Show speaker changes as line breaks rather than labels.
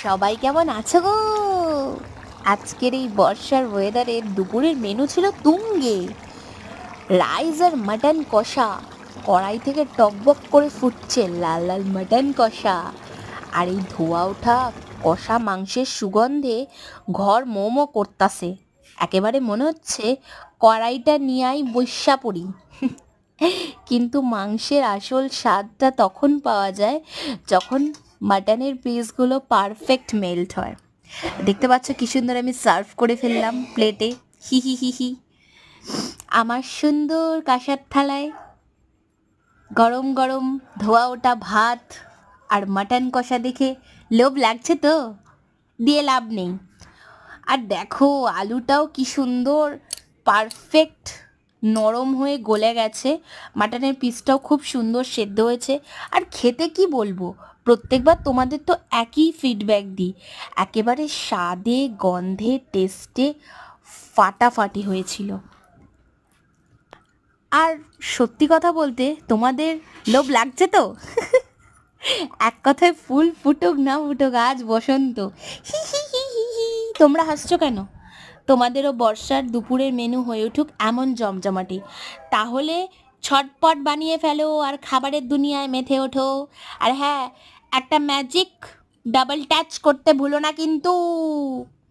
সবাই কেমন আছো গো? আজকের এই বর্ষার ওয়েদারে দুপুরের মেনু ছিল তুঙ্গে। রাইস আর মাটন কষা, কড়াই থেকে টকবক করে ফুটছে লাল লাল মাটন কষা। আর এই ধোয়া ওঠা কষা মাংসের সুগন্ধে ঘর মোমো করতাছে। একেবারে মনে হচ্ছে কড়াইটা নিয়েই বৈশা পড়ি। কিন্তু মাংসের আসল স্বাদটা তখন পাওয়া যায় যখন মাটনের পিসগুলো পারফেক্ট মেল্ট হয়। দেখতে পাচ্ছ কি সুন্দর আমি সার্ভ করে ফেললাম প্লেটে। হি হি হি হি। আমার সুন্দর কাঁসার থালায় গরম গরম ধোয়া ওঠা ভাত আর মাটন কষা দেখে লোভ লাগছে তো? দিয়ে লাভ নেই। আর দেখো আলুটাও কি সুন্দর পারফেক্ট নরম হয়ে গলে গেছে। মাটনের পিসটাও খুব সুন্দর সেদ্ধ হয়েছে। আর খেতে কি বলবো, প্রত্যেকবার তোমাদের তো একই ফিডব্যাক দিই, একেবারে স্বাদে গন্ধে টেস্টে ফাটাফাটি হয়েছিল। আর সত্যি কথা বলতে তোমাদের লোভ লাগছে তো? এক কথায় ফুল ফুটুক না ফুটুক আজ বসন্ত। হি হি হি হি হি। তোমরা হাসছো কেন? তোমাদেরও বর্ষার দুপুরের মেনু হয়ে উঠুক এমন জমজমাটি। তাহলে ছটপট বানিয়ে ফেলো আর খাবারের দুনিয়ায় মেতে ওঠো। আর হ্যাঁ, একটা ম্যাজিক ডাবল টাচ করতে ভুলো না কিন্তু।